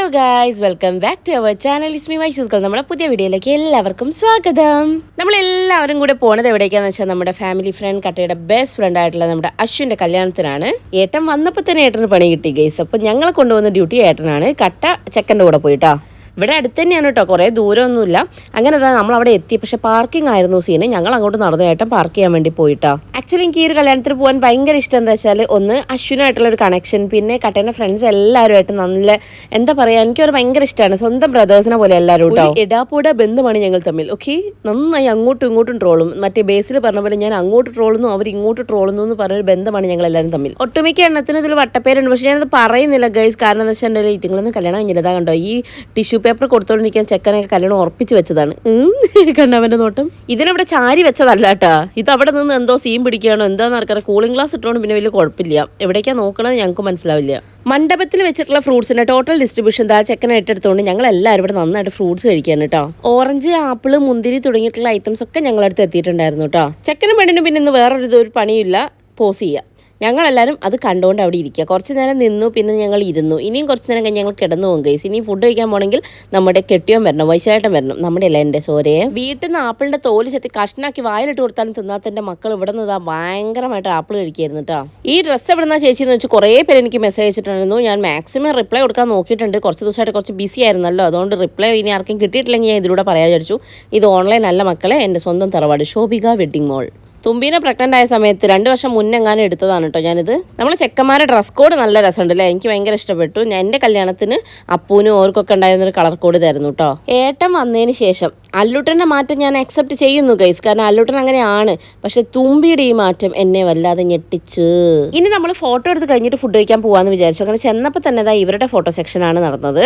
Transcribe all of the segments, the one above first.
Hello guys, welcome back to our channel. It's me വൈഷൂസ്കൾ. നമ്മുടെ പുതിയ വീഡിയോയിലേക്ക് എല്ലാവർക്കും സ്വാഗതം. നമ്മളെല്ലാവരും കൂടെ പോണത് എവിടേക്കാന്ന് വെച്ചാൽ നമ്മുടെ ഫാമിലി ഫ്രണ്ട് കട്ടയുടെ ബെസ്റ്റ് ഫ്രണ്ട് ആയിട്ടുള്ള നമ്മുടെ അശ്വിൻ്റെ കല്യാണത്തിനാണ്. ഏട്ടൻ വന്നപ്പോൾ തന്നെ ഏട്ടന് പണി കിട്ടി ഗൈസ്. അപ്പോൾ ഞങ്ങളെ കൊണ്ടുവന്ന ഡ്യൂട്ടി ഏട്ടനാണ്. കട്ട ചെക്കൻ്റെ കൂടെ പോയിട്ടാ. ഇവിടെ അടുത്ത് തന്നെയാണ് കേട്ടോ, കുറേ ദൂരമൊന്നുമില്ല. അങ്ങനെ നമ്മൾ അവിടെ എത്തി. പക്ഷേ പാർക്കിംഗ് ആയിരുന്നു സീന്. ഞങ്ങൾ അങ്ങോട്ട് നടന്നു. ഏട്ടൻ പാർക്ക് ചെയ്യാൻ വേണ്ടി പോയിട്ടാ. ആക്ച്വലി എനിക്ക് ഈ ഒരു കല്യാണത്തിന് പോകാൻ ഭയങ്കര ഇഷ്ടം. എന്താ വെച്ചാൽ ഒന്ന് അശ്വിനായിട്ടുള്ള ഒരു കണക്ഷൻ, പിന്നെ കട്ടേൻ്റെ ഫ്രണ്ട്സ് എല്ലാവരുമായിട്ട് നല്ല എന്താ പറയുക, എനിക്കൊരു ഭയങ്കര ഇഷ്ടമാണ്. സ്വന്തം ബ്രദേഴ്സിനെ പോലെ എല്ലാവരും കേട്ടോ. എടാപ്പൂട ബന്ധമാണ് ഞങ്ങൾ തമ്മിൽ. ഓക്കെ, നന്നായി അങ്ങോട്ടും ഇങ്ങോട്ടും ട്രോളും. മറ്റേ ബേസിൽ പറഞ്ഞ പോലെ ഞാൻ അങ്ങോട്ട് ട്രോളുന്നു, അവർ ഇങ്ങോട്ട് ട്രോളുന്നു എന്ന് പറഞ്ഞൊരു ബന്ധമാണ് ഞങ്ങൾ എല്ലാവരും തമ്മിൽ. ഒട്ടുമിക്ക എണ്ണത്തിന് ഇതിൽ വട്ടപ്പേരുണ്ട്. പക്ഷേ ഞാനത് പറയുന്നില്ല ഗൈസ്. കാരണം എന്താ വെച്ചാൽ എൻ്റെ ഇതുങ്ങളൊന്നും കല്യാണം കഴിഞ്ഞില്ല. കണ്ടോ, ഈ ടിഷ്യൂ പേപ്പർ കൊടുത്തോണ്ടിരിക്കാൻ ചെക്കനൊക്കെ കല്യാണം ഉറപ്പിച്ച് വെച്ചതാണ്. കണ്ടവൻ്റെ നോട്ടം. ഇതിനവിടെ ചാരി വെച്ചതല്ല കേട്ടാ. ഇത് അവിടെ നിന്ന് എന്തോ സീൻ പിടിക്കുകയാണോ എന്താണെന്ന് ആർക്കാരെ. കൂളിംഗ് ഗ്ലാസ് ഇട്ടോണ്ട് പിന്നെ വലിയ കുഴപ്പമില്ല. എവിടേക്കാണ് നോക്കണമെന്ന് ഞങ്ങൾക്ക് മനസ്സിലാവില്ല. മണ്ഡപത്തിൽ വെച്ചിട്ടുള്ള ഫ്രൂട്ട്സിന്റെ ടോട്ടൽ ഡിസ്ട്രിബ്യൂഷൻ ചെക്കനെ ഏറ്റെടുത്തുകൊണ്ട് ഞങ്ങൾ എല്ലാവരും ഇവിടെ നന്നായിട്ട് ഫ്രൂട്ട്സ് കഴിക്കാൻ കേട്ടോ. ഓറഞ്ച്, ആപ്പിള്, മുന്തിരി തുടങ്ങിയിട്ടുള്ള ഐറ്റംസ് ഒക്കെ ഞങ്ങളടുത്ത് എത്തിയിട്ടുണ്ടായിരുന്നു കേട്ടോ. ചെക്കനും പെണ്ണിനും പിന്നെ ഇന്ന് വേറൊരു പണിയില്ല, പോസ് ചെയ്യുക. ഞങ്ങളെല്ലാവരും അത് കണ്ടുകൊണ്ട് അവിടെ ഇരിക്കുക. കുറച്ച് നേരം നിന്നു, പിന്നെ ഞങ്ങൾ ഇരുന്നു. ഇനിയും കുറച്ച് നേരം കഴിഞ്ഞ് ഞങ്ങൾ കിടന്നു പോകും ഗൈസ്. ഇനി ഫുഡ് കഴിക്കാൻ പോകണമെങ്കിൽ നമ്മുടെ കെട്ടിയോൻ വരണം, വൈശാട്ടൻ വരണം. നമ്മുടെ അല്ല എൻ്റെ സോരയെ വീട്ടിൽ നിന്ന് ആപ്പിളിൻ്റെ തോല് ചെത്തി കഷ്ണാക്കി വായിലിട്ട് കൊടുത്താലും തിന്നാത്തൻ്റെ മക്കൾ ഇവിടെ നിന്ന് ഭയങ്കരമായിട്ട് ആപ്പിൾ കഴിക്കായിരുന്നു കേട്ടോ. ഈ ഡ്രസ്സ് എവിടെ നിന്നാ ചേച്ചി എന്ന് വെച്ചാൽ കുറേ പേര് എനിക്ക് മെസ്സേജ് അയച്ചിട്ടുണ്ടായിരുന്നു. ഞാൻ മാക്സിമം റിപ്ലൈ കൊടുക്കാൻ നോക്കിയിട്ടുണ്ട്. കുറച്ച് ദിവസമായിട്ട് കുറച്ച് ബിസി ആയിരുന്നല്ലോ, അതുകൊണ്ട് റിപ്ലൈ ഇനി ആർക്കും കിട്ടിയിട്ടില്ലെങ്കിൽ ഞാൻ ഇതിലൂടെ പറയാൻ വിചാരിച്ചു. ഇത് ഓൺലൈൻ അല്ല മക്കളെ, എൻ്റെ സ്വന്തം തറവാട് ശോഭിക വെഡിങ് മോൾ. തുമ്പീനെ പ്രഗ്നൻ്റ് ആയ സമയത്ത് 2 വർഷം മുന്നെങ്ങാനും എടുത്തതാണ് കേട്ടോ ഞാനിത്. നമ്മളെ ചെക്കന്മാരുടെ ഡ്രസ് കോഡ് നല്ല രസമുണ്ട് അല്ലേ, എനിക്ക് ഭയങ്കര ഇഷ്ടപ്പെട്ടു. എൻ്റെ കല്യാണത്തിന് അപ്പൂനും ഓർക്കൊക്കെ ഉണ്ടായിരുന്നൊരു കളർ കോഡ് ഇതായിരുന്നു കേട്ടോ. ഏട്ടൻ വന്നതിന് ശേഷം അല്ലൂട്ടൻ്റെ മാറ്റം ഞാൻ അക്സെപ്റ്റ് ചെയ്യുന്നു ഗൈസ്, കാരണം അല്ലൂട്ടൻ അങ്ങനെയാണ്. പക്ഷെ തുമ്പിയുടെ ഈ മാറ്റം എന്നെ വല്ലാതെ ഞെട്ടിച്ചു. ഇനി നമ്മൾ ഫോട്ടോ എടുത്ത് കഴിഞ്ഞിട്ട് ഫുഡ് കഴിക്കാൻ പോകാമെന്ന് വിചാരിച്ചു. അങ്ങനെ ചെന്നപ്പോൾ തന്നെ ഇവരുടെ ഫോട്ടോ സെക്ഷനാണ് നടന്നത്.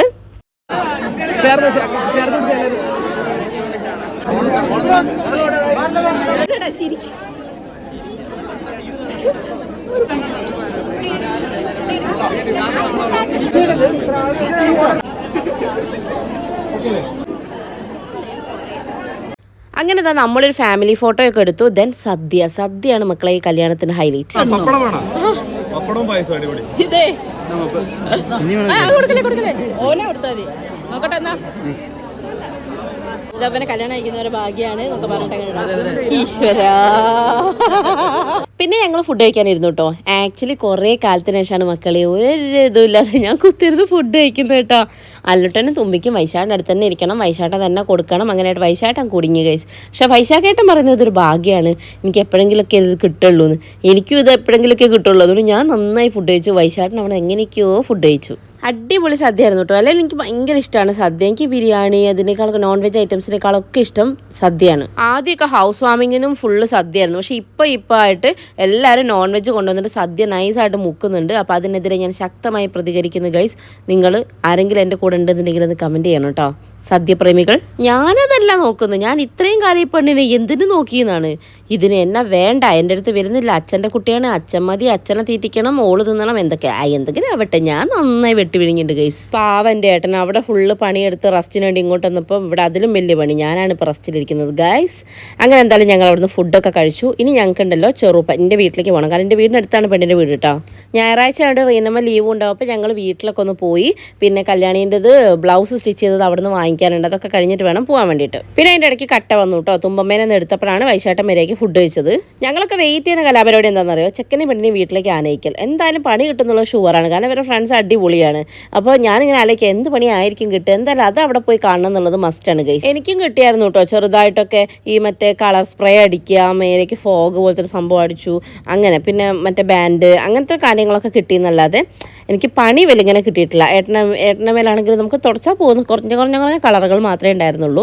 അങ്ങനെ നമ്മളൊരു ഫാമിലി ഫോട്ടോ ഒക്കെ എടുത്തു. ദെൻ സദ്യയാണ് മക്കളെ ഈ കല്യാണത്തിന് ഹൈലൈറ്റ്. ഇതവനെ കല്യാണം കഴിക്കുന്നവരെ ഭാഗ്യാണ് എന്നൊക്കെ പറഞ്ഞിട്ട് ഈശ്വരാ. പിന്നെ ഞങ്ങൾ ഫുഡ് കഴിക്കാനിരുന്നു കേട്ടോ. ആക്ച്വലി കുറേ കാലത്തിന് ശേഷമാണ് മക്കളെ ഒരു ഇതുമില്ലാതെ ഞാൻ കുത്തിരുന്ന് ഫുഡ് കഴിക്കുന്നത് കേട്ടോ. അല്ലുട്ടനും തുമ്പിക്കും വൈശാട്ടിൻ്റെ അടുത്ത് തന്നെ ഇരിക്കണം, വൈശാട്ടൻ തന്നെ കൊടുക്കണം. അങ്ങനെയായിട്ട് വൈശാട്ടൻ കുടുങ്ങി ഗൈസ്. പക്ഷെ വൈശാഖേട്ടൻ പറയുന്നത് ഇതൊരു ഭാഗ്യമാണ്, എനിക്ക് എപ്പോഴെങ്കിലുമൊക്കെ ഇത് കിട്ടുള്ളൂ എന്ന്. എനിക്കും ഇത് എപ്പോഴെങ്കിലുമൊക്കെ കിട്ടുള്ളൂ. അതുകൊണ്ട് ഞാൻ നന്നായി ഫുഡ് കഴിച്ചു. വൈശാട്ടൻ അവിടെ എങ്ങനെയൊക്കെയോ ഫുഡ് കഴിച്ചു. അടിപൊളി സദ്യ ആയിരുന്നു കേട്ടോ. അല്ലെങ്കിൽ എനിക്ക് ഭയങ്കര ഇഷ്ടമാണ് സദ്യ. എനിക്ക് ബിരിയാണി അതിനേക്കാളൊക്കെ നോൺ വെജ് ഐറ്റംസിനേക്കാളൊക്കെ ഇഷ്ടം സദ്യയാണ്. ആദ്യമൊക്കെ ഹൗസ് വാമിങ്ങിനും ഫുള്ള് സദ്യയായിരുന്നു. പക്ഷേ ഇപ്പോൾ ആയിട്ട് എല്ലാവരും നോൺ വെജ് കൊണ്ടുവന്നിട്ട് സദ്യ നൈസായിട്ട് മുക്കുന്നുണ്ട്. അപ്പോൾ അതിനെതിരെ ഞാൻ ശക്തമായി പ്രതികരിക്കുന്നു ഗൈസ്. നിങ്ങൾ ആരെങ്കിലും എൻ്റെ കൂടെ ഉണ്ടെന്നുണ്ടെങ്കിൽ അത് കമൻറ്റ് ചെയ്യണം കേട്ടോ. സദ്യപ്രേമികൾ, ഞാനതല്ല നോക്കുന്നത്. ഞാൻ ഇത്രയും കാലം ഈ പെണ്ണിനെ എന്തിനു നോക്കിയെന്നാണ്. ഇതിന് എന്നെ വേണ്ട, എൻ്റെ അടുത്ത് വരുന്നില്ല. അച്ഛൻ്റെ കുട്ടിയാണ്, അച്ഛൻ മതി, അച്ഛനെ തീറ്റിക്കണം, ഓള് തിന്നണം, എന്തെങ്കിലും ആവട്ടെ. ഞാൻ നന്നായി വെട്ടി വിഴുങ്ങിണ്ട് ഗൈസ്. പാവൻ്റെ ഏട്ടൻ അവിടെ ഫുള്ള് പണിയെടുത്ത് റസ്റ്റിന് വേണ്ടി ഇങ്ങോട്ട് വന്നപ്പോൾ ഇവിടെ അതിലും വലിയ പണി. ഞാനാണ് ഇപ്പോൾ റസ്റ്റിലിരിക്കുന്നത് ഗൈസ്. അങ്ങനെ എന്തായാലും ഞങ്ങൾ അവിടുന്ന് ഫുഡൊക്കെ കഴിച്ചു. ഇനി ഞങ്ങൾക്കുണ്ടല്ലോ എൻ്റെ വീട്ടിലേക്ക് പോകണം. കാരണം എൻ്റെ വീടിൻ്റെ അടുത്താണ് പെണ്ണിൻ്റെ വീട് കേട്ടോ. ഞായറാഴ്ച അവിടെ റീനമ്മ ലീവ് ഉണ്ടാവും. അപ്പോൾ ഞങ്ങൾ വീട്ടിലൊക്കെ ഒന്ന് പോയി. പിന്നെ കല്യാണീൻ്റെത് ബ്ലൗസ് സ്റ്റിച്ച് ചെയ്തത് അവിടെ നിന്ന് വാങ്ങിക്കാനുണ്ട്. അതൊക്കെ കഴിഞ്ഞിട്ട് വേണം പോകാൻ വേണ്ടിയിട്ട്. പിന്നെ അതിൻ്റെ ഇടയ്ക്ക് കട്ട വന്നു കേട്ടോ. തുമ്പമ്മേനെ എടുത്തപ്പോഴാണ് വൈശാട്ടൻ വരെയൊക്കെ ഫുഡ് കഴിച്ചത്. ഞങ്ങളൊക്കെ വെയിറ്റ് ചെയ്യുന്ന കലാപരിപാടി എന്താണെന്നറിയോ, ചെക്കനെ പെണ്ണിനെ വീട്ടിലേക്ക് ആനയിക്കൽ. എന്തായാലും പണി കിട്ടുന്നുള്ള ഷുവറാണ്, കാരണം ഇവരുടെ ഫ്രണ്ട്സ് അടിപൊളിയാണ്. അപ്പോൾ ഞാനിങ്ങനെ ആലോചിക്കുക എന്ത് പണിയായിരിക്കും കിട്ടുക. എന്തായാലും അത് അവിടെ പോയി കാണണം എന്നുള്ളത് മസ്റ്റാണ് ഗൈസ്. എനിക്കും കിട്ടിയായിരുന്നു കേട്ടോ ചെറുതായിട്ടൊക്കെ. ഈ മറ്റേ കളർ സ്പ്രേ അടിക്കുക, മേലേക്ക് ഫോഗ് പോലത്തെ ഒരു സംഭവം അടിച്ചു. അങ്ങനെ പിന്നെ മറ്റേ ബാൻഡ് അങ്ങനത്തെ കാര്യങ്ങളൊക്കെ കിട്ടിയെന്നല്ലാതെ എനിക്ക് പണി വലിങ്ങനെ കിട്ടിയിട്ടില്ല. ഏട്ടന മേലാണെങ്കിൽ നമുക്ക് തുടച്ചാൽ പോകുന്നു കുറഞ്ഞ കളറുകൾ മാത്രമേ ഉണ്ടായിരുന്നുള്ളൂ.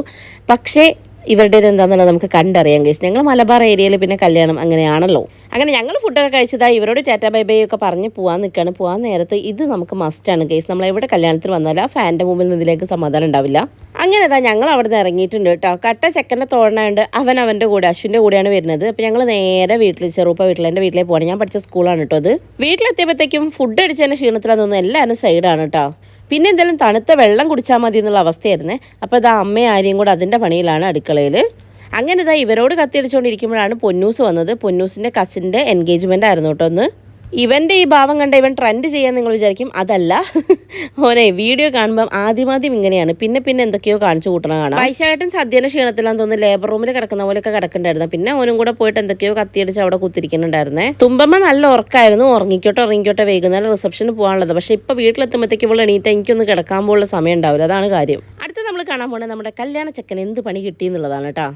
പക്ഷേ ഇവരുടേത് എന്താണെന്നുള്ളത് നമുക്ക് കണ്ടറിയാം ഗൈസ്. ഞങ്ങൾ മലബാർ ഏരിയയിൽ പിന്നെ കല്യാണം അങ്ങനെയാണല്ലോ. അങ്ങനെ ഞങ്ങൾ ഫുഡൊക്കെ കഴിച്ചതാ ഇവരോട് ടാറ്റാ ബൈ ബൈ ഒക്കെ പറഞ്ഞ് പോകാൻ നിൽക്കുകയാണ്. പോകാൻ നേരത്ത് ഇത് നമുക്ക് മസ്റ്റാണ് ഗൈസ്. നമ്മൾ എവിടെ കല്യാണത്തിന് വന്നാലും ആ ഫാൻ്റെ മുമ്പിൽ നിന്നിലേക്ക് സമാധാനം ഉണ്ടാവില്ല. അങ്ങനെ ഞങ്ങൾ അവിടെ നിന്ന് ഇറങ്ങിയിട്ടുണ്ട് കേട്ടോ. കട്ട ചെക്കൻ്റെ തോഴനായുണ്ട്. അവൻ്റെ കൂടെ അശ്വിൻ്റെ കൂടെയാണ് വരുന്നത്. അപ്പോൾ ഞങ്ങൾ നേരെ ചെറുപ്പ എൻ്റെ വീട്ടിലേക്ക് പോകണം. ഞാൻ പഠിച്ച സ്കൂളാണ് കേട്ടോ അത്. വീട്ടിലെത്തിയപ്പോഴത്തേക്കും ഫുഡ് അടിച്ചതിൻ്റെ ക്ഷീണത്തിലാന്ന് തോന്നുന്നു എല്ലാവരും സൈഡാണ് കേട്ടോ. പിന്നെ എന്തായാലും തണുത്ത വെള്ളം കുടിച്ചാൽ മതി എന്നുള്ള അവസ്ഥയായിരുന്നേ. അപ്പോൾ അമ്മയും ആരെയും കൂടെ അതിൻ്റെ പണിയിലാണ് അടുക്കളയിൽ. അങ്ങനെ ഇവരോട് കത്തിയടിച്ചുകൊണ്ടിരിക്കുമ്പോഴാണ് പൊന്നൂസ് വന്നത്. പൊന്നൂസിൻ്റെ കസിൻ്റെ എൻഗേജ്മെൻ്റ് ആയിരുന്നു കേട്ടോ ഒന്ന്. ഇവൻ്റെ ഈ ഭാവം കണ്ട ഇവൻ ട്രെൻഡ് ചെയ്യാൻ നിങ്ങൾ വിചാരിക്കും, അതല്ല. ഓനെ വീഡിയോ കാണുമ്പം ആദ്യം ഇങ്ങനെയാണ്, പിന്നെ എന്തൊക്കെയോ കാണിച്ചു കൂട്ടണം കാണാം. വൈശാഖേട്ടൻ സദ്യയുടെ ക്ഷീണത്തിലാന്ന് തോന്നുന്നു ലേബർ റൂമിൽ കിടക്കുന്ന പോലെയൊക്കെ കിടക്കണ്ടായിരുന്നു. പിന്നെ ഓനും കൂടെ പോയിട്ട് എന്തൊക്കെയോ കത്തിയടിച്ച് അവിടെ കുത്തിരിക്കുന്നുണ്ടായിരുന്നേ. തുമ്പമ്മ നല്ല ഉറക്കായിരുന്നു. ഉറങ്ങിക്കോട്ടെ വൈകുന്നേരം റിസപ്ഷന് പോകാനുള്ളത്. പക്ഷെ ഇപ്പൊ വീട്ടിലെത്തുമ്പോഴത്തേക്ക് ഇവിടെ എണീറ്റ് എനിക്കൊന്ന് കിടക്കാൻ പോലുള്ള സമയം ഉണ്ടാവില്ല. അതാണ് കാര്യം. അടുത്ത് നമ്മൾ കാണാൻ പോകുന്നത് നമ്മുടെ കല്യാണ ചെക്കൻ എന്ത് പണി കിട്ടി എന്നുള്ളതാണ് കേട്ടോ.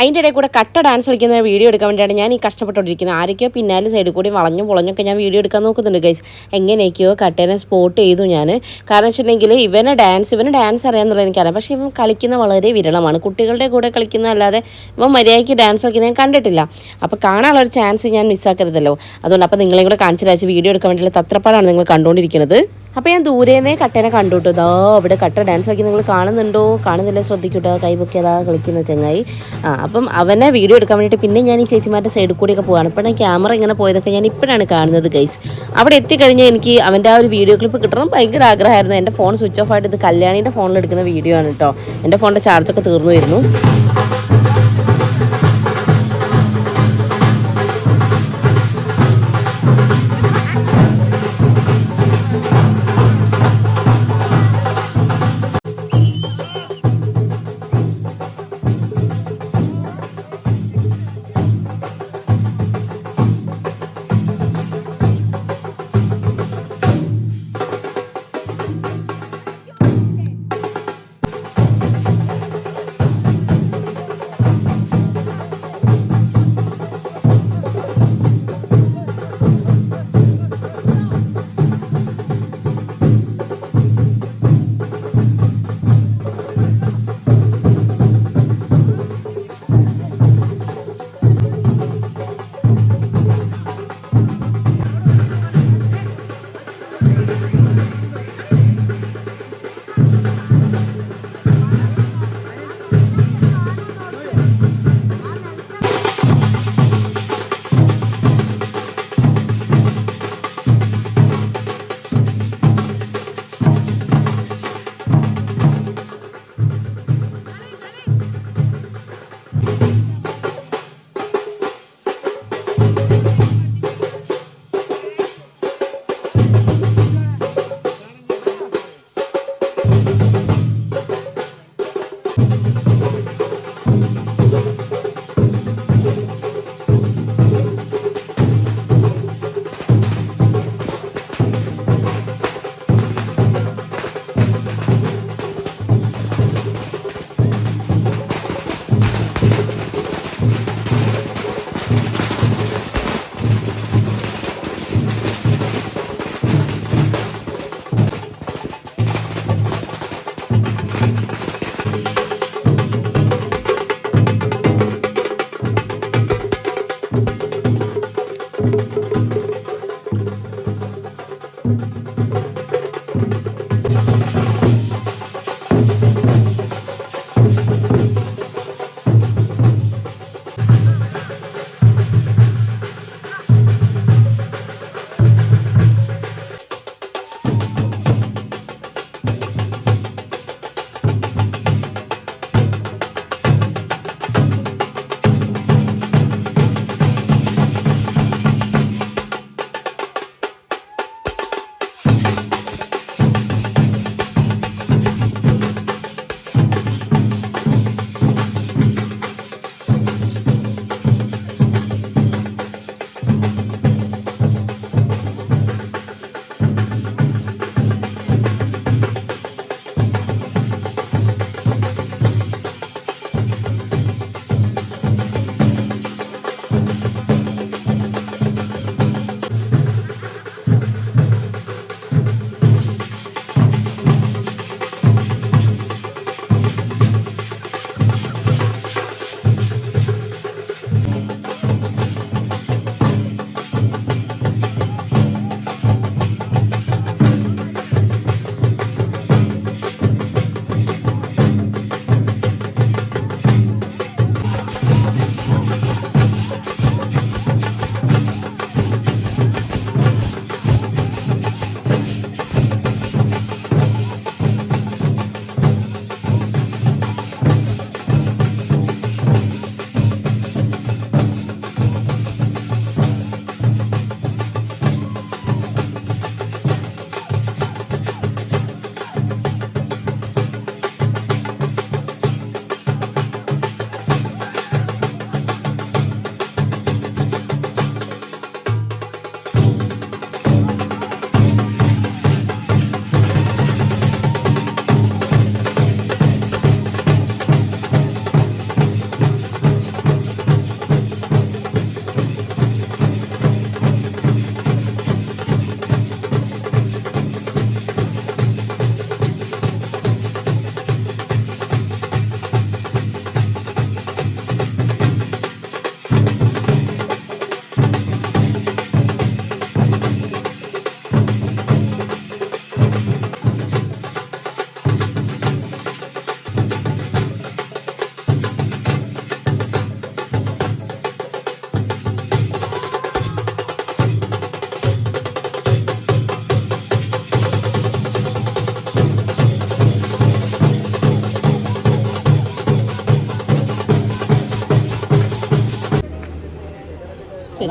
അതിൻ്റെ ഇടയിൽ കൂടെ കട്ട ഡാൻസ് കളിക്കുന്ന വീഡിയോ എടുക്കാൻ വേണ്ടിയാണ് ഞാൻ ഈ കഷ്ടപ്പെട്ടുകൊണ്ടിരിക്കുന്നത്. ആരൊക്കെയോ പിന്നാലെ സൈഡിൽ കൂടി വളഞ്ഞും പൊളഞ്ഞൊക്കെ ഞാൻ വീഡിയോ എടുക്കാൻ നോക്കുന്നുണ്ട് ഗൈസ്. എങ്ങനെയൊക്കെയോ കട്ടേനെ സ്പോട്ട് ചെയ്തു ഞാൻ. കാരണം വെച്ചിട്ടുണ്ടെങ്കിൽ ഇവന് ഡാൻസ് അറിയാമെന്നുള്ളത് എനിക്കറിയാം. പക്ഷേ ഇവൻ കളിക്കുന്ന വളരെ വിരളമാണ്. കുട്ടികളുടെ കൂടെ കളിക്കുന്ന അല്ലാതെ ഇവൻ മര്യാദയ്ക്ക് ഡാൻസ് കളിക്കുന്നത് ഞാൻ കണ്ടിട്ടില്ല. അപ്പോൾ കാണാനുള്ളൊരു ചാൻസ് ഞാൻ മിസ്സാക്കരുതല്ലോ. അതുകൊണ്ട് അപ്പോൾ നിങ്ങളെയും കൂടെ കാണിച്ചു വീഡിയോ എടുക്കാൻ വേണ്ടിയുള്ള തത്രപ്പാടാണ് നിങ്ങൾ കണ്ടുകൊണ്ടിരിക്കുന്നത്. അപ്പോൾ ഞാൻ ദൂരേന്നേ കട്ടേനെ കണ്ടുട്ടോ. ഇതാ അവിടെ കട്ട ഡാൻസ് കളിക്കുന്ന നിങ്ങൾ കാണുന്നുണ്ടോ? കാണുന്നില്ല, ശ്രദ്ധിക്കൂട്ടോ. കൈപൊക്കിയതാ കളിക്കുന്ന ചങ്ങായി. അപ്പം അവനെ വീഡിയോ എടുക്കാൻ വേണ്ടിയിട്ട് പിന്നെ ഞാൻ ഈ ചേച്ചിമാരുടെ സൈഡിൽ കൂടിയൊക്കെ പോവാണ്. അപ്പോൾ ഞാൻ ക്യാമറ ഇങ്ങനെ പോയതൊക്കെ ഞാൻ ഇപ്പോഴാണ് കാണുന്നത് ഗൈസ്. അവിടെ എത്തിക്കഴിഞ്ഞാൽ എനിക്ക് അവൻ്റെ ആ ഒരു വീഡിയോ ക്ലിപ്പ് കിട്ടണം ഭയങ്കര ആഗ്രഹമായിരുന്നു. എൻ്റെ ഫോൺ സ്വിച്ച് ഓഫ് ആയിട്ട് ഇത് കല്യാണീൻ്റെ ഫോണിൽ എടുക്കുന്ന വീഡിയോ ആണ് കേട്ടോ. എൻ്റെ ഫോണിൻ്റെ ചാർജൊക്കെ തീർന്നു വരുന്നു.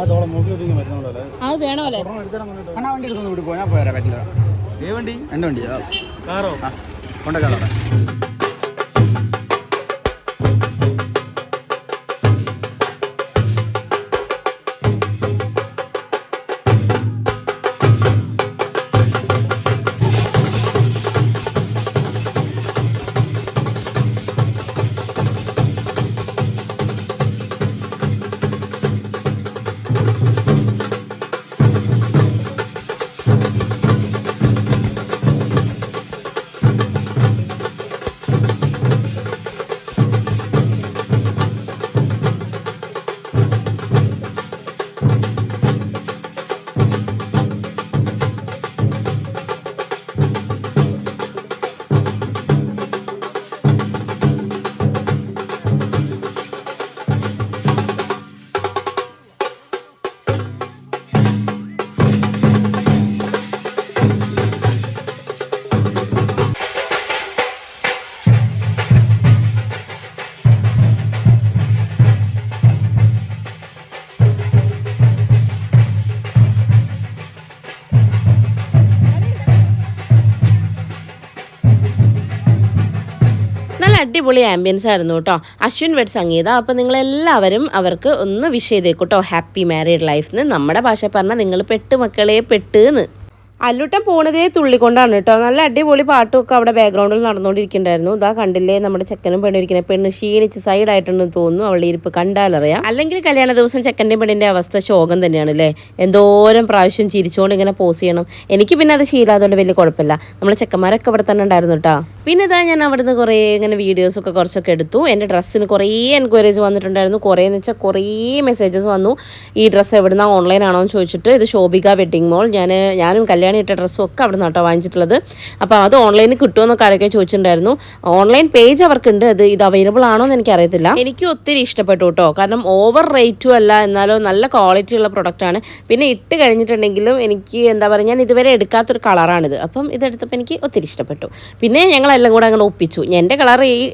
അത് വേണമല്ലേ? വണ്ടി എടുത്തൊന്ന് വിട്ട് പോയാൽ പോരാ പറ്റില്ല. വണ്ടി എൻ്റെ വണ്ടി കാറോ കൊണ്ടേക്കാളോ? അടിപൊളി ആംബിയൻസ് ആയിരുന്നു കേട്ടോ. അശ്വിൻ വെഡ് സംഗീത. അപ്പോൾ നിങ്ങളെല്ലാവരും അവർക്ക് ഒന്ന് വിഷ് ചെയ്തേക്കും കേട്ടോ. ഹാപ്പി മാരീഡ് ലൈഫിന്. നമ്മുടെ ഭാഷ പറഞ്ഞാൽ നിങ്ങൾ പെട്ട് മക്കളെ പെട്ടെന്ന്. അല്ലൂട്ടൻ പോണതേ തുള്ളിക്കൊണ്ടാണ് കേട്ടോ. നല്ല അടിപൊളി പാട്ടുമൊക്കെ അവിടെ ബാക്ക്ഗ്രൗണ്ടിൽ നടന്നുകൊണ്ടിരിക്കുന്നുണ്ടായിരുന്നു. ഇതാ കണ്ടില്ലേ നമ്മുടെ ചെക്കനും പെണ്ണിരിക്കുന്നത്. പെണ്ണ് ക്ഷീണിച്ച് സൈഡായിട്ടുണ്ടെന്ന് തോന്നുന്നു. അവളുടെ ഇരിപ്പ് കണ്ടാലറിയാം. അല്ലെങ്കിൽ കല്യാണ ദിവസം ചെക്കൻ്റെ പെണ്ണിൻ്റെ അവസ്ഥ ശോകം തന്നെയാണ് അല്ലേ. എന്തോരം പ്രാവശ്യം ചിരിച്ചുകൊണ്ട് ഇങ്ങനെ പോസ് ചെയ്യണം. എനിക്ക് പിന്നെ അത് ശീലമായതുകൊണ്ട് വലിയ കുഴപ്പമില്ല. നമ്മളെ ചെക്കന്മാരൊക്കെ അവിടെ തന്നെ ഉണ്ടായിരുന്നു കേട്ടോ. പിന്നെ ഇതാ ഞാൻ അവിടുന്ന് കുറേ ഇങ്ങനെ വീഡിയോസൊക്കെ കുറച്ചൊക്കെ എടുത്തു. എൻ്റെ ഡ്രസ്സിന് കുറേ എൻക്വയറീസ് വന്നിട്ടുണ്ടായിരുന്നു. കുറേ എന്ന് വെച്ചാൽ കുറേ മെസ്സേജസ് വന്നു. ഈ ഡ്രസ്സ് എവിടുന്ന ഓൺലൈൻ ആണോ എന്ന് ചോദിച്ചിട്ട്. ഇത് ശോഭിക വെഡിങ് മോൾ. ഞാനും കല്യാണം ഇട്ട ഡ്രസ്സും ഒക്കെ അവിടെ നിന്നാട്ടോ വാങ്ങിച്ചിട്ടുള്ളത്. അപ്പോൾ അത് ഓൺലൈനിൽ കിട്ടുമെന്നൊക്കെ ആരൊക്കെ ചോദിച്ചിട്ടുണ്ടായിരുന്നു. ഓൺലൈൻ പേജ് അവർക്കുണ്ട്. ഇത് അവൈലബിൾ ആണോ എന്ന് എനിക്കറിയത്തില്ല. എനിക്ക് ഒത്തിരി ഇഷ്ടപ്പെട്ടു കേട്ടോ. കാരണം ഓവർ റേറ്റും അല്ല, എന്നാലോ നല്ല ക്വാളിറ്റി ഉള്ള പ്രൊഡക്റ്റാണ്. പിന്നെ ഇട്ട് കഴിഞ്ഞിട്ടുണ്ടെങ്കിലും എനിക്ക് എന്താ പറയുക, ഞാൻ ഇതുവരെ എടുക്കാത്തൊരു കളറാണിത്. അപ്പം ഇതെടുത്തപ്പോൾ എനിക്ക് ഒത്തിരി ഇഷ്ടപ്പെട്ടു. പിന്നെ ഞങ്ങളെല്ലാം കൂടെ അങ്ങനെ ഒപ്പിച്ചു.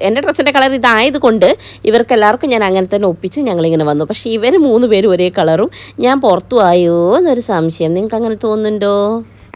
എൻ്റെ ഡ്രസ്സിൻ്റെ കളർ ഇതായത് കൊണ്ട് ഇവർക്കെല്ലാവർക്കും ഞാൻ അങ്ങനെ തന്നെ ഒപ്പിച്ച് ഞങ്ങളിങ്ങനെ വന്നു. പക്ഷേ ഇവർ 3 പേരും ഒരേ കളറും. ഞാൻ പുറത്തു ആയോ എന്നൊരു സംശയം. നിങ്ങൾക്ക് അങ്ങനെ തോന്നുന്നുണ്ടോ?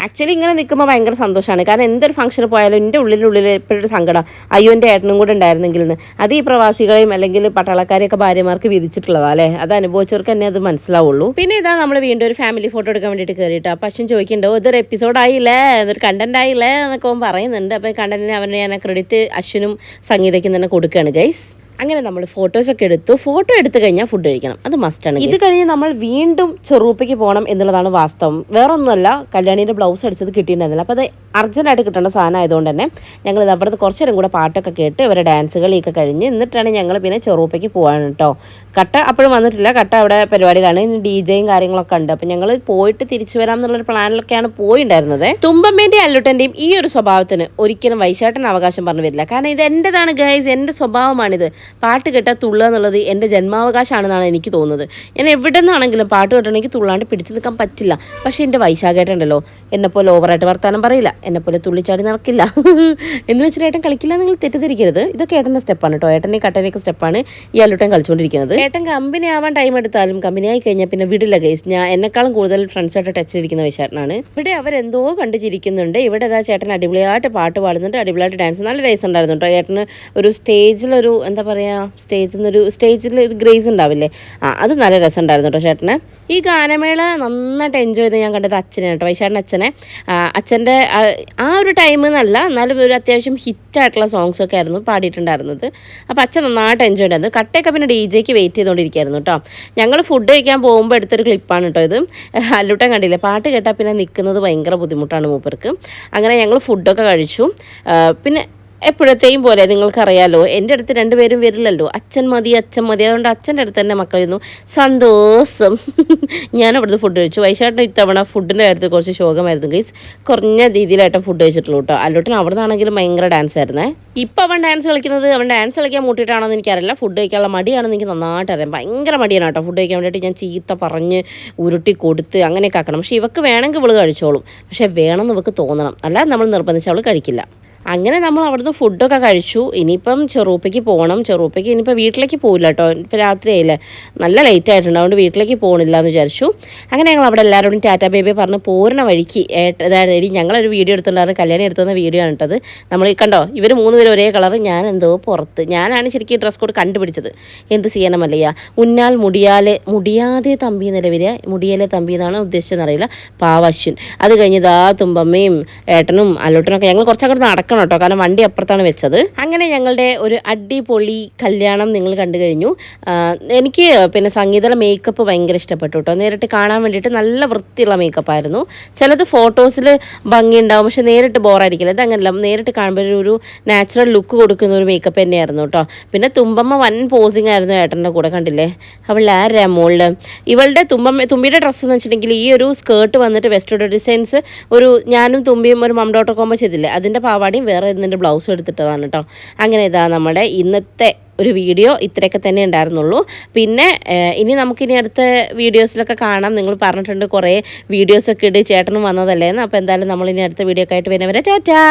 ആക്ച്വലി ഇങ്ങനെ നിൽക്കുമ്പോൾ ഭയങ്കര സന്തോഷമാണ്. കാരണം എന്തൊരു ഫംഗ്ഷന് പോയാലും എൻ്റെ ഉള്ളിൽ എപ്പോഴൊരു സങ്കടം, അയ്യോ എൻ്റെ ഏട്ടനും കൂടെ ഉണ്ടായിരുന്നെങ്കിൽ എന്ന്. അത് ഈ പ്രവാസികളെയും അല്ലെങ്കിൽ പട്ടാളക്കാരെയൊക്കെ ഭാര്യമാർക്ക് വിധിച്ചിട്ടുള്ളതാണ് അല്ലേ. അത് അനുഭവിച്ചവർക്ക് തന്നെ അത് മനസ്സിലാവുള്ളൂ. പിന്നെ ഇതാ നമ്മൾ വീണ്ടും ഒരു ഫാമിലി ഫോട്ടോ എടുക്കാൻ വേണ്ടിയിട്ട് കയറിയിട്ട് അപ്പോൾ അശ്വിൻ ചോദിക്കുന്നുണ്ടോ ഇതൊരു എപ്പിസോഡ് ആയില്ലേ, ഇതൊരു കണ്ടന്റ് ആയില്ലേ എന്നൊക്കെ അവൻ പറയുന്നുണ്ട്. അപ്പോൾ കണ്ടന്റിന് അവന് ഞാൻ ക്രെഡിറ്റ് അശ്വിനും സംഗീതയ്ക്കും തന്നെ കൊടുക്കുകയാണ് ഗൈസ്. അങ്ങനെ നമ്മൾ ഫോട്ടോസൊക്കെ എടുത്തു. ഫോട്ടോ എടുത്തു കഴിഞ്ഞാൽ ഫുഡ് കഴിക്കണം, അത് മസ്റ്റാണ്. ഇത് കഴിഞ്ഞ് നമ്മൾ വീണ്ടും ചെറുപ്പയ്ക്ക് പോകണം എന്നുള്ളതാണ് വാസ്തവം. വേറൊന്നുമല്ല, കല്യാണീൻ്റെ ബ്ലൗസ് അടിച്ചത് കിട്ടിയിട്ടുണ്ടായിരുന്നില്ല. അപ്പോൾ അത് അർജൻറ്റായിട്ട് കിട്ടേണ്ട സാധനം ആയതുകൊണ്ട് തന്നെ ഞങ്ങൾ അവിടുന്ന് കുറച്ച് നേരം കൂടെ പാട്ടൊക്കെ കേട്ട് ഇവരെ ഡാൻസ് കളിയൊക്കെ കഴിഞ്ഞ് എന്നിട്ടാണ് ഞങ്ങൾ പിന്നെ ചെറുപ്പയ്ക്ക് പോകാൻ കേട്ടോ. കട്ട അപ്പോഴും വന്നിട്ടില്ല. കട്ട അവിടെ പരിപാടിയിലാണ്. ഇനി DJയും കാര്യങ്ങളൊക്കെ ഉണ്ട്. അപ്പം ഞങ്ങൾ പോയിട്ട് തിരിച്ചു വരാം എന്നുള്ളൊരു പ്ലാനിലൊക്കെയാണ് പോയിട്ടുണ്ടായിരുന്നത്. തുമ്പമ്മേൻ്റെയും അല്ലുട്ടൻ്റെയും ഈ ഒരു സ്വഭാവത്തിന് ഒരിക്കലും വൈശാട്ടൻ അവകാശം പറഞ്ഞു വരില്ല. കാരണം ഇത് എൻ്റെതാണ് ഗൈസ്, എൻ്റെ സ്വഭാവമാണിത്. പാട്ട് കേട്ടാൽ തുള്ളുക എന്നുള്ളത് എൻ്റെ ജന്മാവകാശമാണെന്നാണ് എനിക്ക് തോന്നുന്നത്. ഞാൻ എവിടെ നിന്നാണെങ്കിലും പാട്ട് കേട്ടണമെങ്കിൽ തുള്ളാണ്ട് പിടിച്ചു നിൽക്കാൻ പറ്റില്ല. പക്ഷേ എൻ്റെ വൈശാഖേട്ടനുണ്ടല്ലോ എന്നെപ്പോലെ ഓവറായിട്ട് വർത്താനം പറയില്ല, എന്നെപ്പോലെ തുള്ളിച്ചാടി നടക്കില്ല എന്ന് വെച്ചിട്ട് ഏട്ടൻ കളിക്കില്ല. നിങ്ങൾ തെറ്റിദ്ധരിക്കരുത്. ഇതൊക്കെ ഏട്ടൻ്റെ സ്റ്റെപ്പാണ് കേട്ടോ. ഏട്ടനെയും കട്ടനെയൊക്കെ സ്റ്റെപ്പാണ് ഈ അല്ലുട്ടൻ കളിച്ചുകൊണ്ടിരിക്കുന്നത്. ഏട്ടൻ കമ്പനി ആവാൻ ടൈം എടുത്താലും കമ്പനി ആയി കഴിഞ്ഞാൽ പിന്നെ വിടില്ല ഗൈസ്. എന്നെക്കാളും കൂടുതൽ ഫ്രണ്ട്സായിട്ട് ടച്ചിലിരിക്കുന്ന വൈശാട്ടനാണ്. ഇവിടെ അവരെന്തോ കണ്ടു ചിരിക്കുന്നുണ്ട്. ഇവിടെ ഏതാ ചേട്ടൻ അടിപൊളിയായിട്ട് പാട്ട് പാടുന്നുണ്ട്, അടിപൊളിയായിട്ട് ഡാൻസ്. നല്ല രസം ഉണ്ടായിരുന്നു കേട്ടോ. ഏട്ടന് ഒരു സ്റ്റേജിലൊരു എന്താ പറയുക, സ്റ്റേജിൽ ഒരു ഗ്രേസ് ഉണ്ടാവില്ലേ, അത് നല്ല രസം ഉണ്ടായിരുന്നു കേട്ടോ ചേട്ടന്. ഈ ഗാനമേള നന്നായിട്ട് എൻജോയ് ചെയ്ത് ഞാൻ കണ്ടത് അച്ഛനെ കേട്ടോ, വൈശാട്ടൻ അച്ഛൻ്റെ ആ ഒരു ടൈം എന്നല്ല, എന്നാലും ഒരു അത്യാവശ്യം ഹിറ്റായിട്ടുള്ള സോങ്സൊക്കെ ആയിരുന്നു പാടിയിട്ടുണ്ടായിരുന്നത്. അപ്പോൾ അച്ഛൻ നന്നായിട്ട് എൻജോയ് ഉണ്ടായിരുന്നു. കട്ടയൊക്കെ പിന്നെ DJക്ക് വെയിറ്റ് ചെയ്തുകൊണ്ടിരിക്കുകയായിരുന്നു കേട്ടോ. ഞങ്ങൾ ഫുഡ് കഴിക്കാൻ പോകുമ്പോൾ എടുത്തൊരു ക്ലിപ്പാണ് കേട്ടോ ഇത്. അല്ലുട്ടൻ കണ്ടില്ലേ, പാട്ട് കേട്ടാൽ പിന്നെ നിൽക്കുന്നത് ഭയങ്കര ബുദ്ധിമുട്ടാണ് മൂപ്പർക്ക്. അങ്ങനെ ഞങ്ങൾ ഫുഡൊക്കെ കഴിച്ചു. പിന്നെ എപ്പോഴത്തെയും പോലെ നിങ്ങൾക്കറിയാലോ, എൻ്റെ അടുത്ത് 2 പേരും വരില്ലല്ലോ. അച്ഛൻ മതി അതുകൊണ്ട് അച്ഛൻ്റെ അടുത്ത് തന്നെ മക്കളിരുന്നു. സന്തോഷം. ഞാൻ അവിടുന്ന് ഫുഡ് കഴിച്ചു. വൈശാട്ടൻ ഇത്തവണ ഫുഡിൻ്റെ കാര്യത്തിൽ കുറച്ച് ശോകമായിരുന്നു ഗൈസ്. കുറഞ്ഞ രീതിയിലായിട്ടും ഫുഡ് കഴിച്ചിട്ടുള്ളൂ കേട്ടോ. അല്ലോട്ടൻ അവിടെ നിന്നാണെങ്കിലും ഭയങ്കര ഡാൻസ് ആയിരുന്നേ. ഇപ്പം അവൻ ഡാൻസ് കളിക്കാൻ മൂട്ടിയിട്ടാണോ എന്ന് എനിക്കറിയില്ല. ഫുഡ് കഴിക്കാനുള്ള മടിയാണെന്ന് എനിക്ക് നന്നായിട്ട് അറിയാം. ഭയങ്കര മടിയാണ് കേട്ടോ ഫുഡ് കഴിക്കാൻ വേണ്ടിയിട്ട്. ഞാൻ ചീത്ത പറഞ്ഞ് ഉരുട്ടി കൊടുത്ത് അങ്ങനെയൊക്കെ ആക്കണം. പക്ഷേ ഇവക്ക് വേണമെങ്കിൽ ഇവള് കഴിച്ചോളും. പക്ഷേ വേണമെന്ന് ഇവക്ക് തോന്നണം, അല്ലാതെ നമ്മൾ നിർബന്ധിച്ച് അവൾ കഴിക്കില്ല. അങ്ങനെ നമ്മൾ അവിടുന്ന് ഫുഡൊക്കെ കഴിച്ചു. ഇനിയിപ്പം ചെറുപ്പയ്ക്ക് പോകണം. ചെറുപ്പയ്ക്ക് ഇനിയിപ്പോൾ വീട്ടിലേക്ക് പോകില്ല കേട്ടോ, ഇപ്പോൾ രാത്രിയായില്ലേ, നല്ല ലേറ്റ് ആയിട്ടുണ്ട്, അതുകൊണ്ട് വീട്ടിലേക്ക് പോകണില്ല എന്ന് വിചാരിച്ചു. അങ്ങനെ ഞങ്ങൾ അവിടെ എല്ലാവരോടും ടാറ്റാ ബേബി പറഞ്ഞ് പോരുന്ന വഴിക്ക് അതായത് ഞങ്ങളൊരു വീഡിയോ എടുത്തിട്ടുണ്ടായിരുന്നു, കല്യാണം എടുത്തുന്ന വീഡിയോ ആണ് കേട്ടത്. നമ്മൾ കണ്ടോ, ഇവർ 3 പേരും ഒരേ കളർ, ഞാൻ എന്തോ പുറത്ത്. ഞാനാണ് ശരിക്കും ഡ്രസ് കോഡ് കണ്ടുപിടിച്ചത്. എന്ത് ചെയ്യണമല്ലയ്യ, ഉന്നാൽ മുടിയാതെ തമ്പി നിലവിലെ മുടിയാലെ തമ്പി എന്നാണ് ഉദ്ദേശിച്ചതെന്നറിയില്ല, പാവശ്യൻ. അത് കഴിഞ്ഞതാ തുമ്പമ്മയും ഏട്ടനും അല്ലോട്ടനൊക്കെ ഞങ്ങൾ കുറച്ചങ്ങോട്ട് നടക്കണം കേട്ടോ, കാരണം വണ്ടി അപ്പുറത്താണ് വെച്ചത്. അങ്ങനെ ഞങ്ങളുടെ ഒരു അടിപൊളി കല്യാണം നിങ്ങൾ കണ്ടു കഴിഞ്ഞു. എനിക്ക് പിന്നെ സംഗീതയുടെ മേക്കപ്പ് ഭയങ്കര ഇഷ്ടപ്പെട്ടു കേട്ടോ. നേരിട്ട് കാണാൻ വേണ്ടിയിട്ട് നല്ല വൃത്തിയുള്ള മേക്കപ്പായിരുന്നു. ചിലത് ഫോട്ടോസിൽ ഭംഗിയുണ്ടാവും, പക്ഷെ നേരിട്ട് ബോറായിരിക്കില്ല. ഇതങ്ങനല്ല, നേരിട്ട് കാണുമ്പോൾ ഒരു നാച്ചുറൽ ലുക്ക് കൊടുക്കുന്ന ഒരു മേക്കപ്പ് തന്നെയായിരുന്നു കേട്ടോ. പിന്നെ തുമ്പമ്മ വൻ പോസിങ് ആയിരുന്നു ഏട്ടൻ്റെ കൂടെ, കണ്ടില്ലേ അവളുടെ ആ മോളിൽ. ഇവളുടെ തുമ്പിയുടെ ഡ്രസ്സ് എന്ന് വെച്ചിട്ടുണ്ടെങ്കിൽ ഈ ഒരു സ്കേർട്ട് വന്നിട്ട് വെസ്റ്റേൺ ഡിസൈൻസ് ഒരു ഞാനും തുമ്പിയും ഒരു മംഡോട്ടോ കോമ്പോ ചെയ്തില്ലേ, അതിൻ്റെ പാവാടിയും വേറെ ഇതിൻ്റെ ബ്ലൗസും എടുത്തിട്ടതാണ് കേട്ടോ. അങ്ങനെ ഇതാ നമ്മുടെ ഇന്നത്തെ ഒരു വീഡിയോ ഇത്രയൊക്കെ തന്നെ ഉണ്ടായിരുന്നുള്ളൂ. പിന്നെ ഇനി നമുക്കിനി അടുത്ത വീഡിയോസിലൊക്കെ കാണാം. നിങ്ങൾ പറഞ്ഞിട്ടുണ്ട് കുറേ വീഡിയോസൊക്കെ ഇട്ട് ചേട്ടനും വന്നതല്ലേന്ന്. അപ്പോൾ എന്തായാലും നമ്മളിനി അടുത്ത വീഡിയോ ഒക്കെ ആയിട്ട് വരുന്നവരെ ടാറ്റാ.